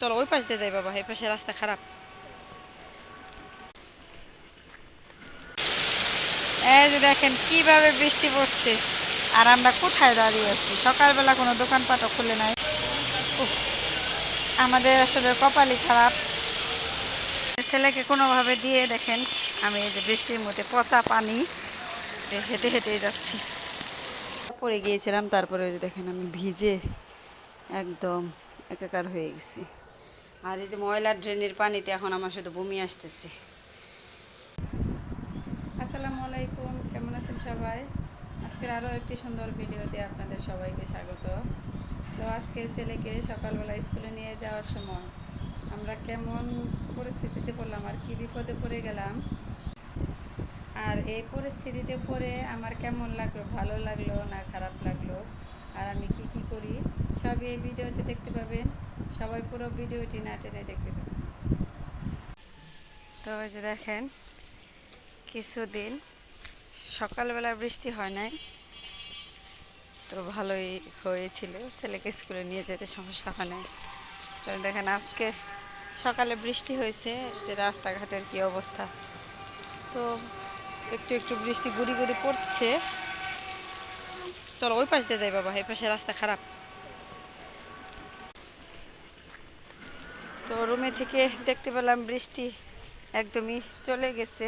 চলো ওই পাশ দিয়ে যাই বাবা, এই পাশে রাস্তা খারাপ। এই যে দেখেন কিভাবে বৃষ্টি পড়ছে, আর আমরা কোথায় দাঁড়িয়ে আছি। সকালবেলা কোনো দোকানপাটও খুলে নাই। উফ, আমাদের আসলে কপালই খারাপ। ছেলেকে কোনোভাবে দিয়ে দেখেন আমি এই যে বৃষ্টির মধ্যে পচা পানি হেঁটে হেঁটেই যাচ্ছি। পড়ে গিয়েছিলাম, তারপরে ওই যে দেখেন আমি ভিজে একদম একাকার হয়ে গেছি। আর এই যে ময়লার ড্রেনের পানিতে এখন আমার শুধু বমি আসতেছে। আসসালামু আলাইকুম, কেমন আছেন সবাই? আজকের আরও একটি সুন্দর ভিডিওতে আপনাদের সবাইকে স্বাগত। তো আজকে ছেলেকে সকালবেলা স্কুলে নিয়ে যাওয়ার সময় আমরা কেমন পরিস্থিতিতে পড়লাম আর কি বিপদে পড়ে গেলাম, আর এই পরিস্থিতিতে পড়ে আমার কেমন লাগলো, ভালো লাগলো না খারাপ লাগলো, আর আমি কি কি করি সবই এই ভিডিওতে দেখতে পাবেন। সবাই পুরো ভিডিওটি না টেনে দেখতে পাবেন। তো ওই যে দেখেন কিছুদিন সকালবেলা বৃষ্টি হয় নাই, তো ভালোই হয়েছিল, ছেলেকে স্কুলে নিয়ে যেতে সমস্যা হয় নাই। তো দেখেন আজকে সকালে বৃষ্টি হয়েছে, যে রাস্তাঘাটের কি অবস্থা। তো একটু একটু বৃষ্টি গুড়ি গুড়ি পড়ছে। চলো ওই পাশ দিয়ে যাই বাবা, এই পাশে রাস্তা খারাপ। তো রুমে থেকে দেখতে পেলাম বৃষ্টি একদমই চলে গেছে।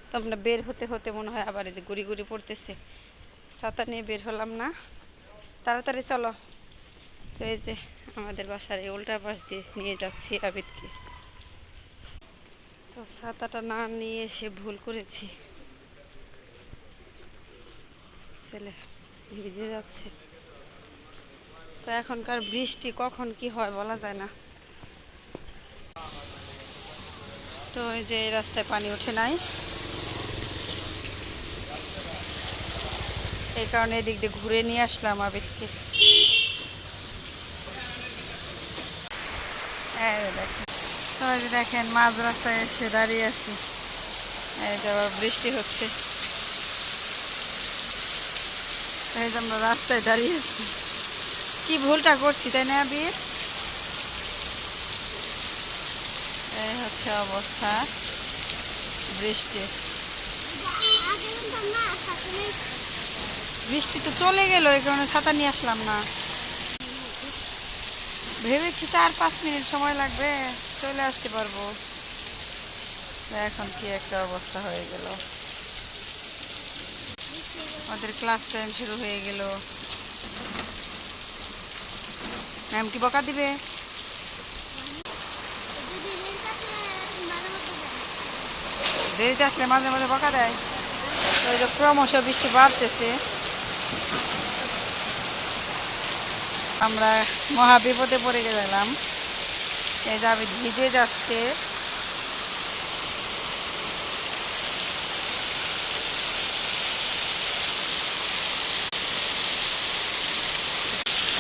তো আমরা বের হতে হতে মনে হয় আবার এই যে গুড়ি গুড়ি পড়তেছে। ছাতা নিয়ে বের হলাম না, তাড়াতাড়ি চলো। তো এই যে আমাদের বাসার এই উল্টা পাশ দিয়ে নিয়ে যাচ্ছি আবিদকে। তো ছাতাটা না নিয়ে এসে ভুল করেছি, ছেলে ভিজে যাচ্ছে। তো এখনকার বৃষ্টি কখন কি হয় বলা যায় না। তো এই যে এই রাস্তায় পানি ওঠে নাই, এই কারণে এদিক দিয়ে ঘুরে নিয়ে আসলাম আবিদকে। দেখেন, তো এই যে দেখেন মাঝ রাস্তায় এসে দাঁড়িয়ে আছি, এই যে আবার বৃষ্টি হচ্ছে। এই যে আমরা রাস্তায় দাঁড়িয়ে আছি, কি ভুলটা করছি তাই না আবির? এই হচ্ছে অবস্থা বৃষ্টির। বৃষ্টি তো চলে গেল, এই কারণে ছাতা নিয়ে আসলাম না। ভেবেছি 4-5 মিনিট সময় লাগবে, চলে আসতে পারবো। এখন কি একটা অবস্থা হয়ে গেল, আমাদের ক্লাস টাইম শুরু হয়ে গেল। ম্যাম কি বকা দিবে? দেরিতে আসলে মাঝে মাঝে বকা দেয়। তো এই যে ক্রমশ বৃষ্টি বাড়তেছে, আমরা মহা বিপদে পড়ে গেলাম। এই যে আমি ভিজে যাচ্ছে।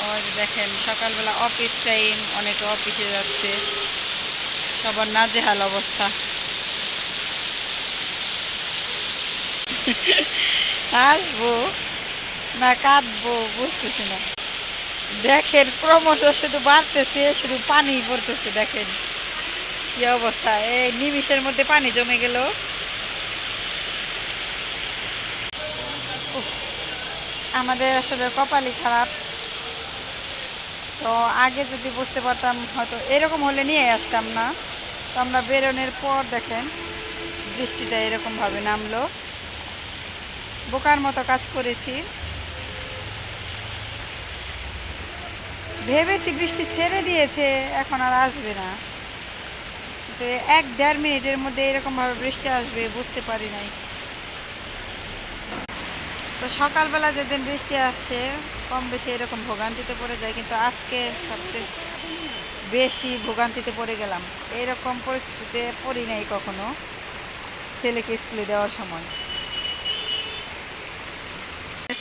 ওই যে দেখেন সকালবেলা অফিস টাইম, অনেকে অফিসে যাচ্ছে, সবার নাজেহাল অবস্থা। আসবো না কাঁদবো বুঝতেছি না। দেখেন ক্রমশ শুধু বাড়তেছে, শুধু পানি পড়তেছে। দেখেন কি অবস্থা, এই নিমিষের মধ্যে পানি জমে গেল। উফ, আমাদের আসলে কপালই খারাপ। তো আগে যদি বুঝতে পারতাম হয়তো এরকম হলে নিয়ে আসতাম না। তো আমরা বেরোনোর পর দেখেন বৃষ্টিটা এরকমভাবে নামলো, বোকার মতো কাজ করেছি। ভেবেছি বৃষ্টি ছেড়ে দিয়েছে, এখন আর আসবে না, তো 1-1.5 মিনিটের মধ্যে এরকমভাবে বৃষ্টি আসবে বুঝতে পারি নাই। তো সকালবেলা যেদিন বৃষ্টি আসছে কম বেশি এরকম ভোগান্তিতে পড়ে যায়, কিন্তু আজকে সবচেয়ে বেশি ভোগান্তিতে পড়ে গেলাম। এইরকম পরিস্থিতিতে পড়ি নাই কখনো ছেলেকে স্কুলে দেওয়ার সময়।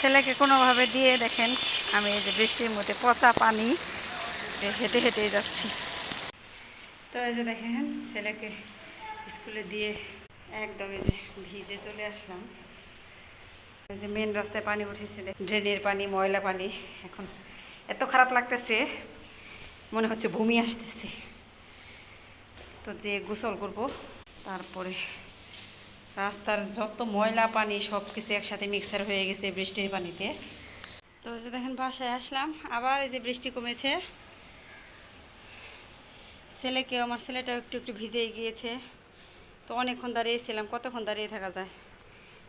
ছেলেকে কোনোভাবে দিয়ে দেখেন আমি এই যে বৃষ্টির মধ্যে পচা পানি হেঁটে হেঁটেই যাচ্ছি। তো এই যে দেখেন ছেলেকে স্কুলে দিয়ে একদম এই যে ভিজে চলে আসলাম। এই যে মেন রাস্তায় পানি উঠেছে, ড্রেনের পানি, ময়লা পানি। এখন এত খারাপ লাগতেছে, মনে হচ্ছে বমি আসতেছে। তো যে গোসল করব, তারপরে রাস্তার যত ময়লা পানি সব কিছু একসাথে মিক্সার হয়ে গেছে বৃষ্টির পানিতে। তো যে দেখেন বাসায় আসলাম, আবার এই যে বৃষ্টি কমেছে। আমার ছেলেটা একটু একটু ভিজেই গিয়েছে। তো অনেকক্ষণ দাঁড়িয়েছিলাম, কতক্ষণ দাঁড়িয়ে থাকা যায়।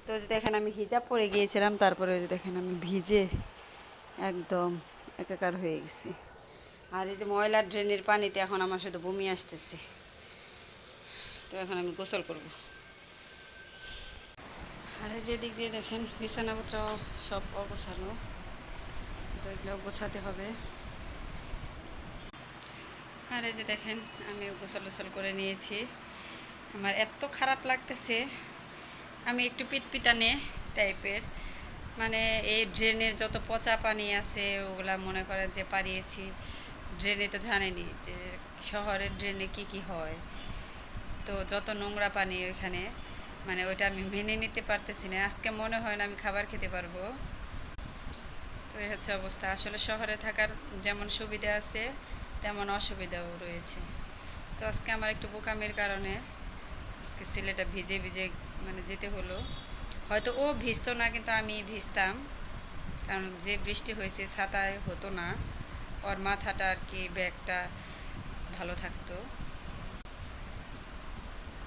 তো যে দেখেন আমি হিজাব পরে গিয়েছিলাম, তারপরে ওই যে দেখেন আমি ভিজে একদম একাকার হয়ে গেছি। আর এই যে ময়লার ড্রেনের পানিতে এখন আমার শুধু বমি আসতেছে। তো এখন আমি গোসল করব। আর এই যে দিক দিয়ে দেখেন বিছানাপত্র সব অগোছানো, তো এগুলো গোছাতে হবে। আর এই যে দেখেন আমি গোসল টোসল করে নিয়েছি। আমার এত খারাপ লাগতেছে, আমি একটু পিটপিটানে টাইপের, মানে এই ড্রেনের যত পচা পানি আছে ওগুলা মনে করেন যে পারিয়েছি। ড্রেনে তো জানেনি যে শহরের ড্রেনে কি কি হয়, তো যত নোংরা পানি ওইখানে, মানে ওইটা আমি মেনে নিতে পারতেছি না। আজকে মনে হয় না আমি খাবার খেতে পারবো। তো এই হচ্ছে অবস্থা। আসলে শহরে থাকার যেমন সুবিধা আছে তেমন অসুবিধাও রয়েছে। তো আজকে আমার একটু বোকামির কারণে আজকে ছেলেটা ভিজে ভিজে মানে যেতে হলো। হয়তো ও ভিজতো না, কিন্তু আমি ভিজতাম, কারণ যে বৃষ্টি হয়েছে ছাতায় হতো না। ওর মাথাটা আর কি ব্যাগটা ভালো থাকতো।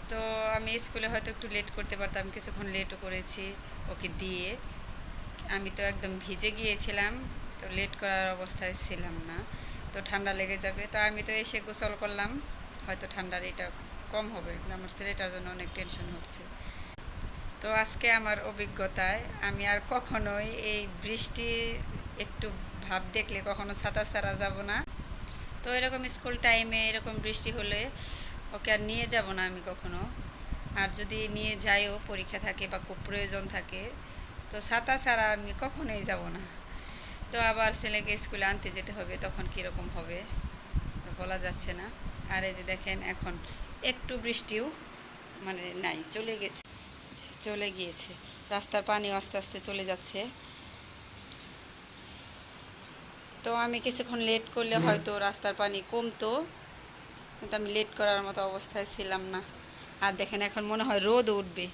তো আমি স্কুলে হয়তো একটু লেট করতে পারতাম, কিছুক্ষণ লেটও করেছি ওকে দিয়ে। আমি তো একদম ভিজে গিয়েছিলাম, তো লেট করার অবস্থায় ছিলাম না, তো ঠান্ডা লেগে যাবে। তো আমি তো এসে গোসল করলাম, হয়তো ঠান্ডার এটা কম হবে, কিন্তু আমার ছেলেটার জন্য অনেক টেনশন হচ্ছে। তো আজকে আমার অভিজ্ঞতায় আমি আর কখনোই এই বৃষ্টির একটু ভাব দেখলে কখনো ছাতা ছাড়া যাব না। তো এরকম স্কুল টাইমে এরকম বৃষ্টি হলে ওকে আর নিয়ে যাব না আমি কখনো। আর যদি নিয়ে যাইও পরীক্ষা থাকে বা খুব প্রয়োজন থাকে, তো ছাতা ছাড়া আমি কখনোই যাব না। তো আবার ছেলেকে স্কুলে আনতে যেতে হবে, তখন কীরকম হবে বলা যাচ্ছে না। আর এই যে দেখেন এখন একটু বৃষ্টিও মানে নাই, চলে গিয়েছে। রাস্তার পানি আস্তে আস্তে চলে যাচ্ছে। তো আমি কিছুক্ষণ লেট করলে হয়তো রাস্তার পানি কমতো, কিন্তু আমি লেট করার মতো অবস্থায় ছিলাম না। আর দেখেন এখন মনে হয় রোদ উঠবে।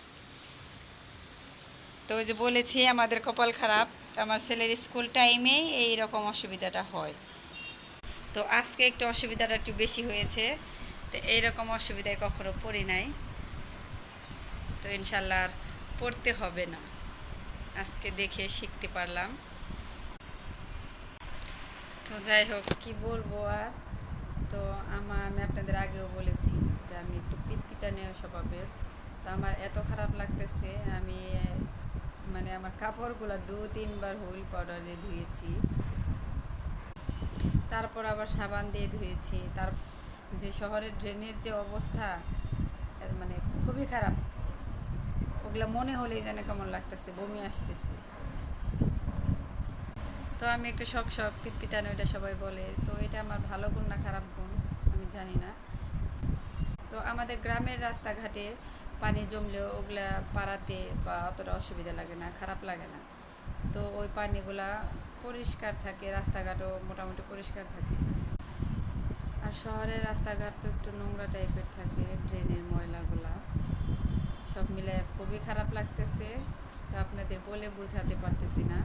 তো ওই যে বলেছি আমাদের কপাল খারাপ, আমার ছেলের স্কুল টাইমেই এই রকম অসুবিধাটা হয়। তো আজকে একটু অসুবিধাটা একটু বেশি হয়েছে। তো এইরকম অসুবিধায় কখনো পড়ি নাই, তো ইনশাল্লাহ আর পড়তে হবে না। আজকে দেখে শিখতে পারলাম। তো যাই হোক, কি বলবো আর। তো আমি আপনাদের আগেও বলেছি যে আমি একটু পিতপিতানীয় স্বভাবের। তো আমার এত খারাপ লাগতেছে, আমি মানে আমার কাপড়গুলো 2-3 বার হুইল পাউডার দিয়ে ধুয়েছি, তারপর আবার সাবান দিয়ে ধুয়েছি। তার যে শহরের ড্রেনের যে অবস্থা, মানে খুবই খারাপ। ওগুলো মনে হলেই যেন কেমন লাগতেছে, বমি আসতেছে। তো আমি একটু শখ পিতপিতানো, এটা সবাই বলে। তো এটা আমার ভালো গুণ না খারাপ গুণ আমি জানি না। তো আমাদের গ্রামের রাস্তাঘাটে পানি জমলেও ওগুলা পাড়াতে বা অতটা অসুবিধা লাগে না, খারাপ লাগে না। তো ওই পানিগুলা পরিষ্কার থাকে, রাস্তাঘাটও মোটামুটি পরিষ্কার থাকে। আর শহরের রাস্তাঘাট তো একটু নোংরা টাইপের থাকে, ড্রেনের ময়লাগুলা সব মিলে খুবই খারাপ লাগতেছে। তো আপনাদের বলে বোঝাতে পারতেছি না।